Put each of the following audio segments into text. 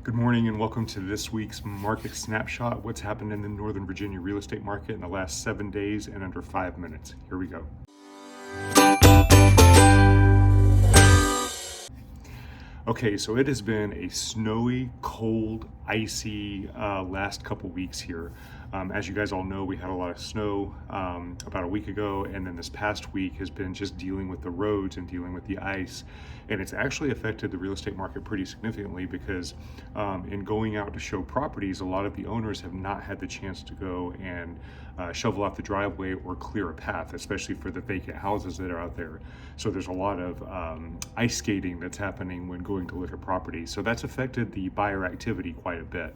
Good morning and welcome to this week's Market Snapshot. What's happened in the Northern Virginia real estate market in the last 7 days in under 5 minutes. Here we go. Okay, so it has been a snowy, cold, icy last couple weeks here. As you guys all know, we had a lot of snow about a week ago, and then this past week has been just dealing with the roads and dealing with the ice. And it's actually affected the real estate market pretty significantly because in going out to show properties, a lot of the owners have not had the chance to go and shovel out the driveway or clear a path, especially for the vacant houses that are out there. So there's a lot of ice skating that's happening when going to look at property. So that's affected the buyer activity quite a bit.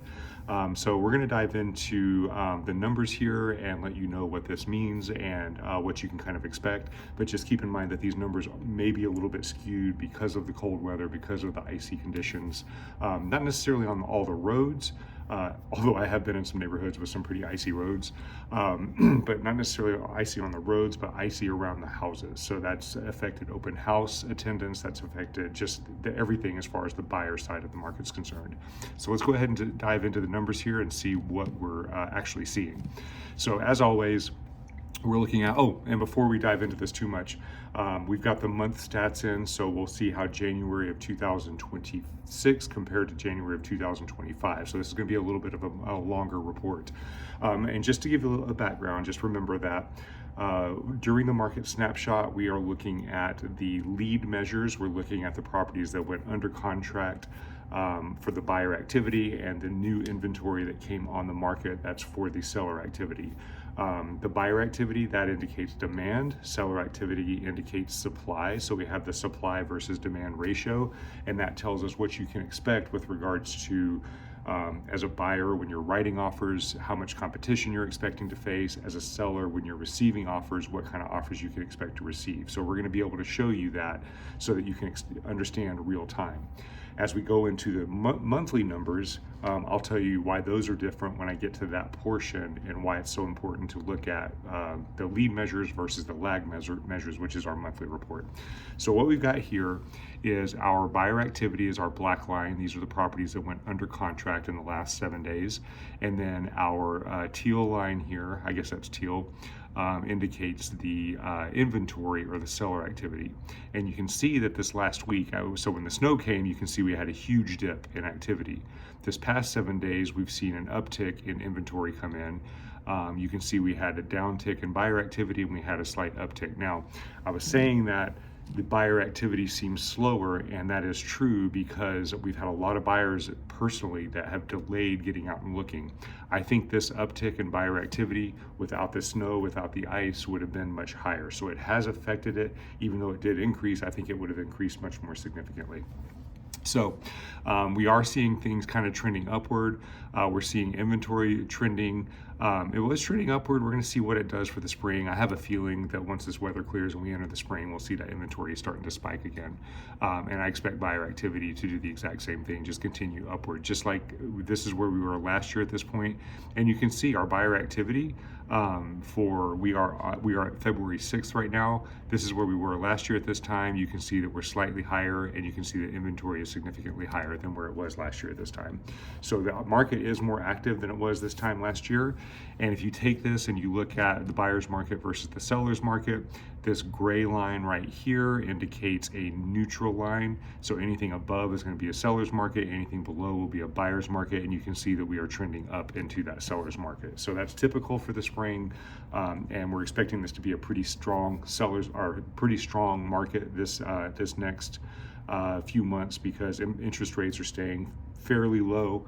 So we're going to dive into the numbers here and let you know what this means and what you can kind of expect. But just keep in mind that these numbers may be a little bit skewed because of the cold weather, because of the icy conditions, not necessarily on all the roads. Although I have been in some neighborhoods with some pretty icy roads, but not necessarily icy on the roads, but icy around the houses. So that's affected open house attendance, that's affected just everything as far as the buyer side of the market's concerned. So let's go ahead and dive into the numbers here and see what we're actually seeing. So as always, we're looking at, and before we dive into this too much, we've got the month stats in, so we'll see how January of 2026 compared to January of 2025. So this is going to be a little bit of a longer report. And just to give you a background, just remember that during the market snapshot, we are looking at the lead measures. We're looking at the properties that went under contract for the buyer activity and the new inventory that came on the market. That's for the seller activity. The buyer activity, that indicates demand. Seller activity indicates supply. So we have the supply versus demand ratio, and that tells us what you can expect with regards to as a buyer, when you're writing offers, how much competition you're expecting to face. As a seller, when you're receiving offers, what kind of offers you can expect to receive. So we're going to be able to show you that so that you can understand real time. As we go into the monthly numbers, I'll tell you why those are different when I get to that portion and why it's so important to look at the lead measures versus the lag measures, which is our monthly report. So what we've got here is our buyer activity is our black line. These are the properties that went under contract in the last 7 days. And then our teal line here, I guess that's teal, indicates the inventory or the seller activity. And you can see that this last week, so when the snow came, you can see we had a huge dip in activity. This past 7 days, we've seen an uptick in inventory come in. You can see we had a downtick in buyer activity and we had a slight uptick. Now, I was saying that the buyer activity seems slower, and that is true because we've had a lot of buyers personally that have delayed getting out and looking. I think this uptick in buyer activity without the snow, without the ice, would have been much higher. So it has affected it. Even though it did increase, I think it would have increased much more significantly. So we are seeing things kind of trending upward. We're seeing inventory trending. It was trending upward. We're going to see what it does for the spring. I have a feeling that once this weather clears and we enter the spring, we'll see that inventory is starting to spike again. And I expect buyer activity to do the exact same thing, just continue upward. Just like this is where we were last year at this point. And you can see our buyer activity we are at February 6th right now. This is where we were last year at this time. You can see that we're slightly higher, and you can see that inventory is significantly higher than where it was last year at this time. So the market is more active than it was this time last year. And if you take this and you look at the buyer's market versus the seller's market, this gray line right here indicates a neutral line. So anything above is going to be a seller's market, anything below will be a buyer's market, and you can see that we are trending up into that seller's market. So that's typical for the spring, and we're expecting this to be a pretty strong market this next few months because interest rates are staying fairly low.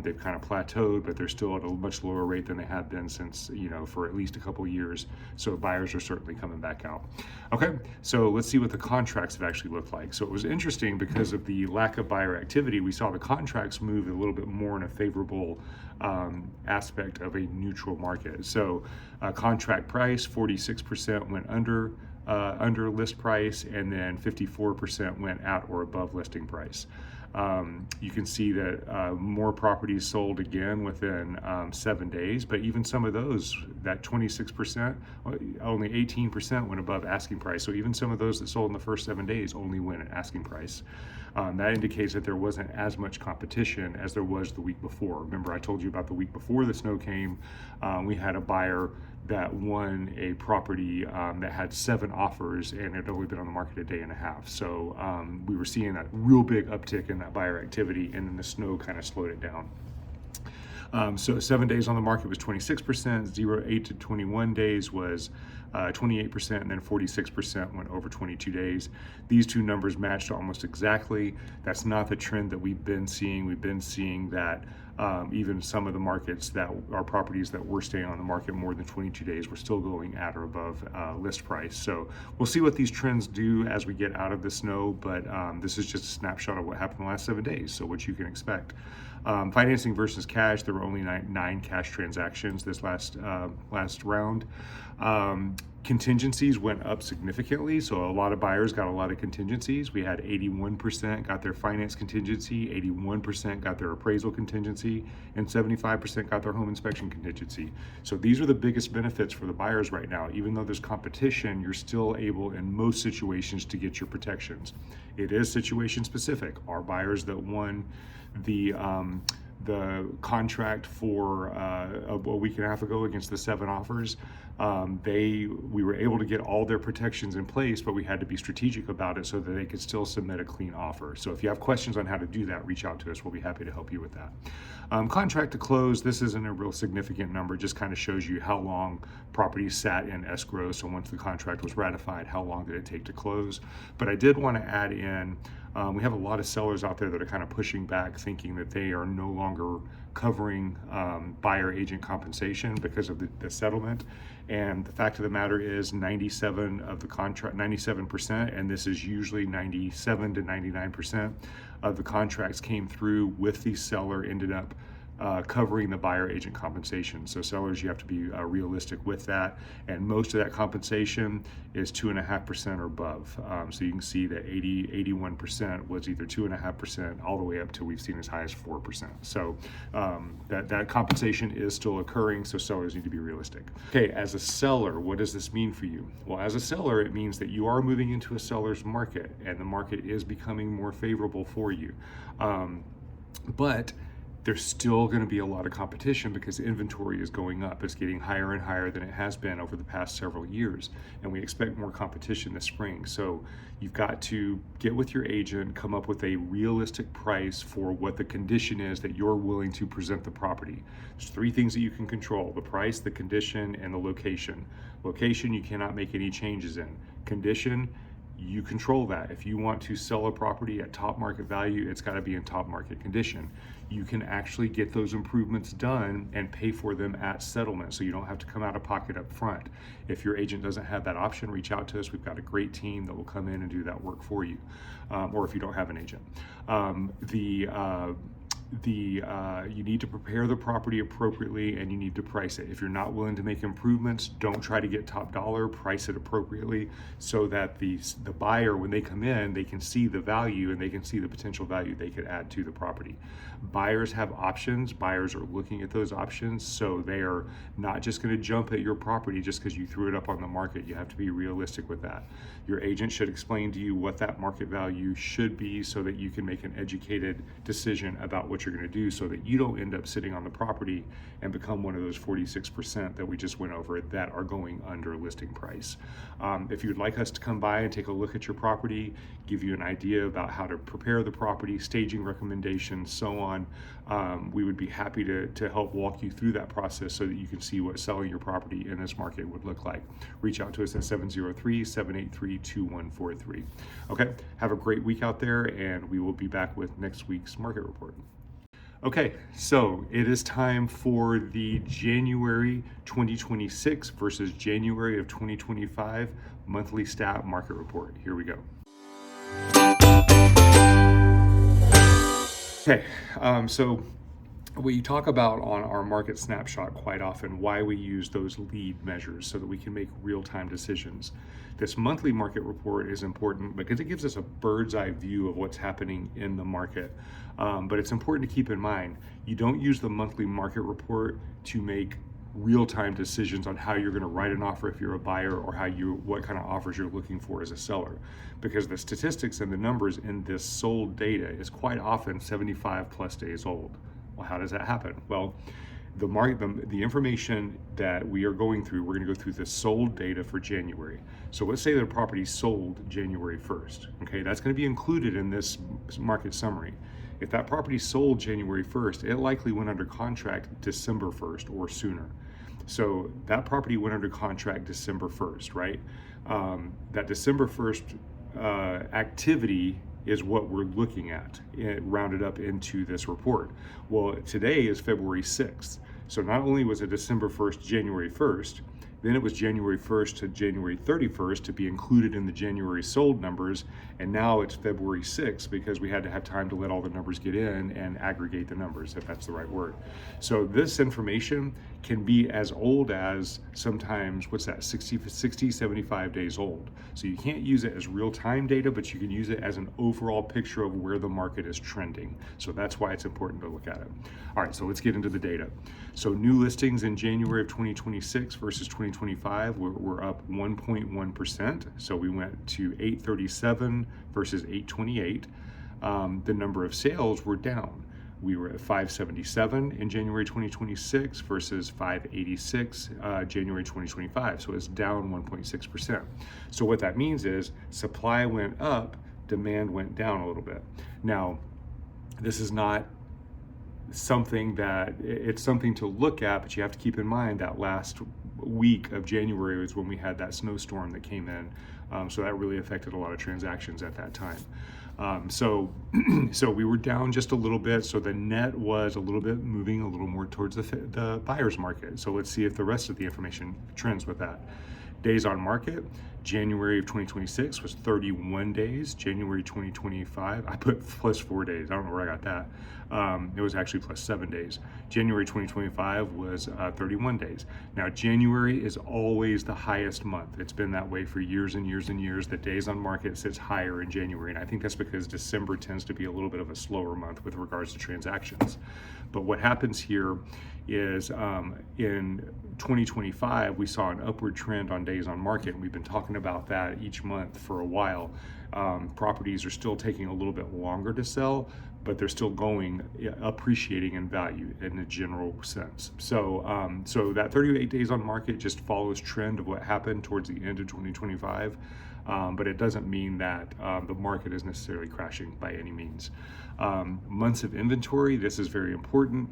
They've kind of plateaued, but they're still at a much lower rate than they have been since, for at least a couple of years. So buyers are certainly coming back out. Okay, so let's see what the contracts have actually looked like. So it was interesting because of the lack of buyer activity, we saw the contracts move a little bit more in a favorable aspect of a neutral market. So contract price, 46% went under list price, and then 54% went at or above listing price. You can see that more properties sold again within 7 days, but even some of those, that 26%, only 18% went above asking price. So even some of those that sold in the first 7 days only went at asking price. That indicates that there wasn't as much competition as there was the week before. Remember, I told you about the week before the snow came. We had a buyer that won a property that had 7 offers and it had only been on the market a day and a half. So we were seeing a real big uptick in that buyer activity, and then the snow kind of slowed it down. So 7 days on the market was 26%, 8 to 21 days was 28%, and then 46% went over 22 days. These two numbers matched almost exactly. That's not the trend that we've been seeing. We've been seeing that even some of the markets that are properties that were staying on the market more than 22 days were still going at or above list price. So we'll see what these trends do as we get out of the snow, but this is just a snapshot of what happened in the last 7 days, so what you can expect. Financing versus cash, there were only nine cash transactions this last round. Contingencies went up significantly, so a lot of buyers got a lot of contingencies. We had 81% got their finance contingency, 81% got their appraisal contingency, and 75% got their home inspection contingency. So these are the biggest benefits for the buyers right now. Even though there's competition, you're still able in most situations to get your protections. It is situation specific. Our buyers that won the contract for a week and a half ago against the 7 offers, we were able to get all their protections in place, but we had to be strategic about it so that they could still submit a clean offer. So if you have questions on how to do that, reach out to us. We'll be happy to help you with that. Contract to close, this isn't a real significant number, just kind of shows you how long properties sat in escrow. So once the contract was ratified, how long did it take to close? But I did want to add in, we have a lot of sellers out there that are kind of pushing back, thinking that they are no longer covering buyer agent compensation because of the settlement. And the fact of the matter is 97%, and this is usually 97 to 99% of the contracts came through with the seller ended up covering the buyer agent compensation. So sellers, you have to be realistic with that. And most of that compensation is 2.5% or above. So you can see that 81% was either 2.5% all the way up to we've seen as high as 4%. So that compensation is still occurring. So sellers need to be realistic. Okay, as a seller, what does this mean for you? Well, as a seller, it means that you are moving into a seller's market and the market is becoming more favorable for you. But there's still going to be a lot of competition because inventory is going up. It's getting higher and higher than it has been over the past several years. And we expect more competition this spring. So you've got to get with your agent, come up with a realistic price for what the condition is that you're willing to present the property. There's 3 things that you can control: the price, the condition, and the location. Location, you cannot make any changes in. Condition, you control that. If you want to sell a property at top market value, it's got to be in top market condition. You can actually get those improvements done and pay for them at settlement, so you don't have to come out of pocket up front. If your agent doesn't have that option, reach out to us. We've got a great team that will come in and do that work for you, or if you don't have an agent. You need to prepare the property appropriately and you need to price it. If you're not willing to make improvements, don't try to get top dollar, price it appropriately so that the buyer, when they come in, they can see the value and they can see the potential value they could add to the property. Buyers have options. Buyers are looking at those options, so they are not just going to jump at your property just because you threw it up on the market. You have to be realistic with that. Your agent should explain to you what that market value should be so that you can make an educated decision about what you're going to do so that you don't end up sitting on the property and become one of those 46% that we just went over that are going under listing price. If you'd like us to come by and take a look at your property, give you an idea about how to prepare the property, staging recommendations, so on, we would be happy to help walk you through that process so that you can see what selling your property in this market would look like. Reach out to us at 703-783-2143. Okay, have a great week out there, and we will be back with next week's market report. Okay, so it is time for the January 2026 versus January of 2025 monthly stat market report. Here we go. Okay, so We talk about on our market snapshot quite often why we use those lead measures so that we can make real-time decisions. This monthly market report is important because it gives us a bird's eye view of what's happening in the market. But it's important to keep in mind, you don't use the monthly market report to make real-time decisions on how you're going to write an offer if you're a buyer, or what kind of offers you're looking for as a seller, because the statistics and the numbers in this sold data is quite often 75 plus days old. Well, how does that happen? Well, the information that we are going through, we're going to go through the sold data for January. So let's say that a property sold January 1st. Okay, that's going to be included in this market summary. If that property sold January 1st, it likely went under contract December 1st or sooner. So that property went under contract December 1st, right? That December 1st activity is what we're looking at, rounded up into this report. Well, today is February 6th. So not only was it December 1st, January 1st, then it was January 1st to January 31st to be included in the January sold numbers. And now it's February 6th because we had to have time to let all the numbers get in and aggregate the numbers, if that's the right word. So this information can be as old as sometimes, 60, 75 days old. So you can't use it as real-time data, but you can use it as an overall picture of where the market is trending. So that's why it's important to look at it. All right, so let's get into the data. So new listings in January of 2026 versus 2025, we're up 1.1%. So we went to 837 versus 828. The number of sales were down. We were at 577 in January 2026 versus 586 January 2025. So it's down 1.6%. So what that means is supply went up, demand went down a little bit. Now, this is not something that, it's something to look at, but you have to keep in mind that last week of January was when we had that snowstorm that came in. So that really affected a lot of transactions at that time. So we were down just a little bit. So the net was a little bit moving a little more towards the buyer's market. So let's see if the rest of the information trends with that. Days on market, January of 2026 was 31 days. January 2025, I put plus 4 days. I don't know where I got that. It was actually plus 7 days. January 2025 was 31 days. Now, January is always the highest month. It's been that way for years and years and years. The days on market sits higher in January. And I think that's because December tends to be a little bit of a slower month with regards to transactions. But what happens here is in 2025, we saw an upward trend on days on market. And we've been talking about that each month for a while. Properties are still taking a little bit longer to sell, but they're still appreciating in value in a general sense. So, so that 38 days on market just follows trend of what happened towards the end of 2025. But it doesn't mean that the market is necessarily crashing by any means. Months of inventory, this is very important.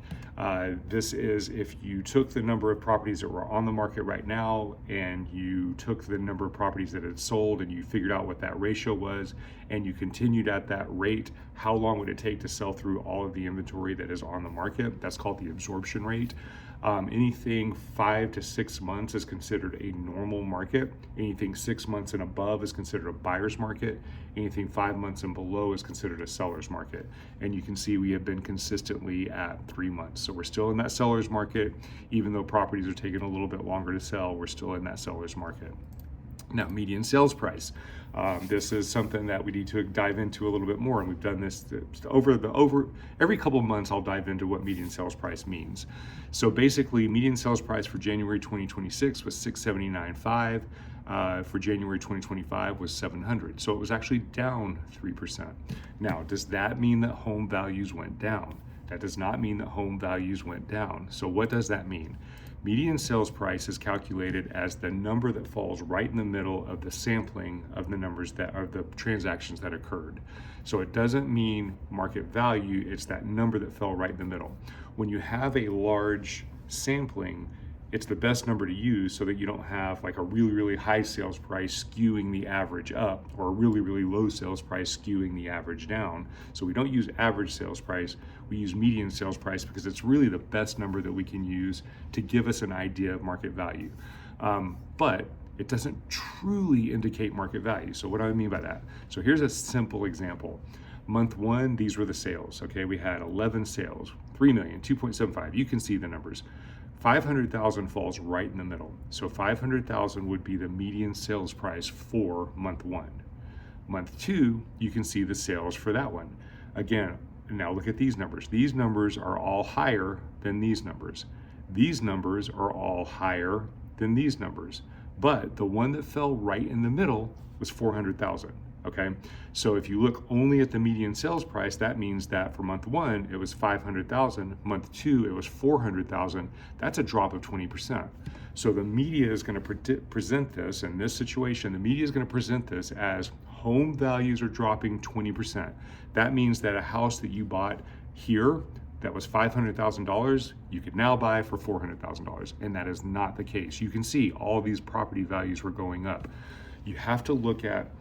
This is if you took the number of properties that were on the market right now and you took the number of properties that had sold and you figured out what that ratio was and you continued at that rate, how long would it take to sell through all of the inventory that is on the market? That's called the absorption rate. Anything 5 to 6 months is considered a normal market. Anything 6 months and above is considered a buyer's market. Anything 5 months and below is considered a seller's market. And you can see we have been consistently at 3 months. So we're still in that seller's market. Even though properties are taking a little bit longer to sell, we're still in that seller's market. Now, median sales price. This is something that we need to dive into a little bit more, and we've done this every couple of months. I'll dive into what median sales price means. So basically, median sales price for January 2026 was $679.5. For January 2025 was $700. So it was actually down 3%. Now, does that mean that home values went down? That does not mean that home values went down. So what does that mean? Median sales price is calculated as the number that falls right in the middle of the sampling of the numbers that are the transactions that occurred. So it doesn't mean market value, it's that number that fell right in the middle. When you have a large sampling, it's the best number to use so that you don't have like a really, really high sales price skewing the average up or a really, really low sales price skewing the average down. So we don't use average sales price, we use median sales price because it's really the best number that we can use to give us an idea of market value. But it doesn't truly indicate market value. So what do I mean by that? So here's a simple example. Month one, these were the sales. Okay, we had 11 sales, 3 million, 2.75. You can see the numbers. 500,000 falls right in the middle. So 500,000 would be the median sales price for month one. Month two, you can see the sales for that one. Again, now look at these numbers. These numbers are all higher than these numbers. These numbers are all higher than these numbers. But the one that fell right in the middle was 400,000. Okay, so if you look only at the median sales price, that means that for month one, it was 500,000. Month two, it was 400,000. That's a drop of 20%. So the media is going to present this, in this situation, the media is going to present this as home values are dropping 20%. That means that a house that you bought here that was $500,000, you could now buy for $400,000. And that is not the case. You can see all these property values were going up. You have to look at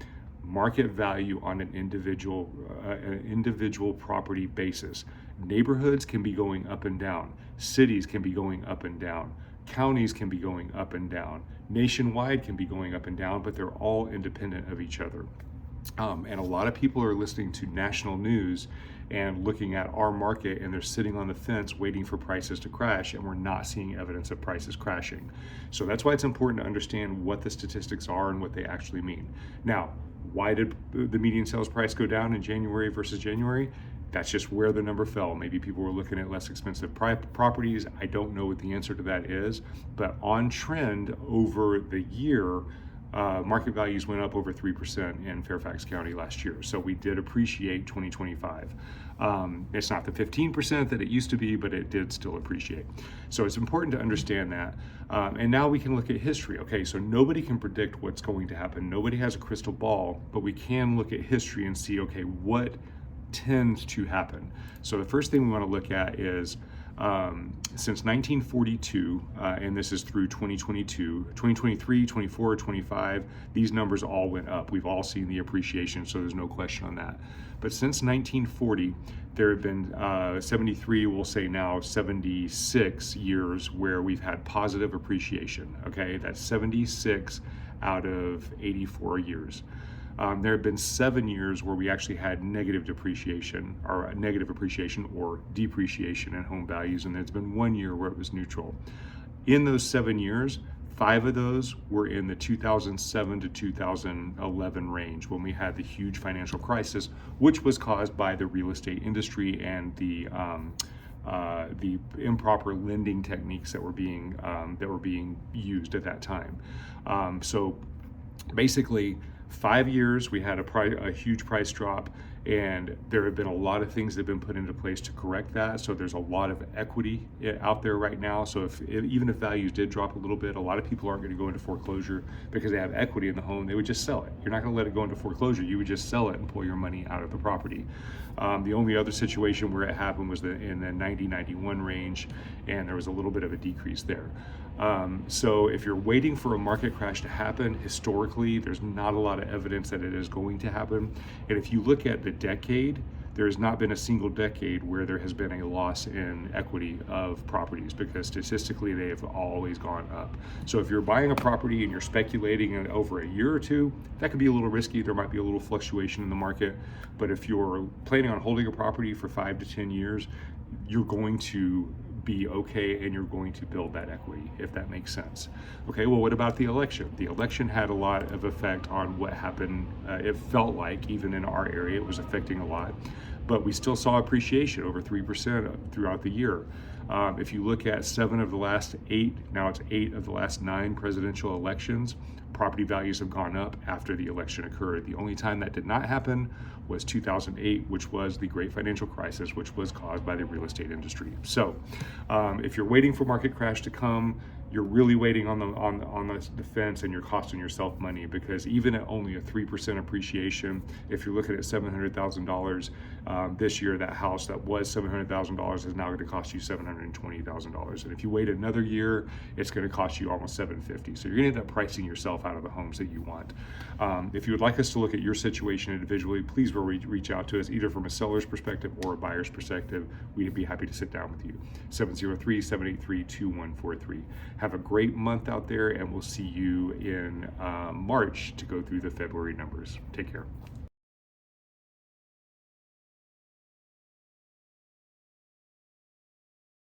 market value on an individual property basis. Neighborhoods can be going up and down. Cities can be going up and down. Counties can be going up and down. Nationwide can be going up and down, but they're all independent of each other. And a lot of people are listening to national news and looking at our market, and they're sitting on the fence waiting for prices to crash, and we're not seeing evidence of prices crashing. So that's why it's important to understand what the statistics are and what they actually mean. Now, why did the median sales price go down in January versus January? That's just where the number fell. Maybe people were looking at less expensive properties. I don't know what the answer to that is, but on trend over the year, market values went up over 3% in Fairfax County last year. So we did appreciate 2025. It's not the 15% that it used to be, but it did still appreciate. So it's important to understand that. And now we can look at history. Okay, so nobody can predict what's going to happen. Nobody has a crystal ball, but we can look at history and see, okay, what tends to happen. So the first thing we want to look at is since 1942, and this is through 2022, 2023, 24, 25, these numbers all went up. We've all seen the appreciation, so there's no question on that. But since 1940, there have been 73, we'll say now 76 years where we've had positive appreciation. Okay, that's 76 out of 84 years. There have been 7 years where we actually had negative depreciation or negative appreciation or depreciation in home values, and there's been 1 year where it was neutral. In those 7 years, 5 of those were in the 2007 to 2011 range when we had the huge financial crisis, which was caused by the real estate industry and the improper lending techniques that were being used at that time. So basically, 5 years we had a huge price drop, and there have been a lot of things that have been put into place to correct that. So there's a lot of equity out there right now. So even if values did drop a little bit, a lot of people aren't going to go into foreclosure because they have equity in the home. They would just sell it. You're not going to let it go into foreclosure. You would just sell it and pull your money out of the property. The only other situation where it happened was in the 90-91 range, and there was a little bit of a decrease there. So if you're waiting for a market crash to happen, historically, there's not a lot of evidence that it is going to happen. And if you look at the decade, there has not been a single decade where there has been a loss in equity of properties, because statistically they have always gone up. So if you're buying a property and you're speculating over a year or two, that could be a little risky. There might be a little fluctuation in the market. But if you're planning on holding a property for 5 to 10 years, you're going to be okay, and you're going to build that equity, if that makes sense. Okay, well, what about the election? The election had a lot of effect on what happened. It felt like, even in our area, it was affecting a lot, but we still saw appreciation over 3% throughout the year. If you look at 7 of the last 8, now it's 8 of the last 9 presidential elections, property values have gone up after the election occurred. The only time that did not happen was 2008, which was the great financial crisis, which was caused by the real estate industry. So if you're waiting for market crash to come, you're really waiting on the fence, and you're costing yourself money, because even at only a 3% appreciation, if you're looking at $700,000 this year, that house that was $700,000 is now going to cost you $720,000. And if you wait another year, it's going to cost you almost $750,000. So you're going to end up pricing yourself out of the homes that you want. If you would like us to look at your situation individually, please reach out to us, either from a seller's perspective or a buyer's perspective. We'd be happy to sit down with you. 703-783-2143. Have a great month out there, and we'll see you in March to go through the February numbers. Take care.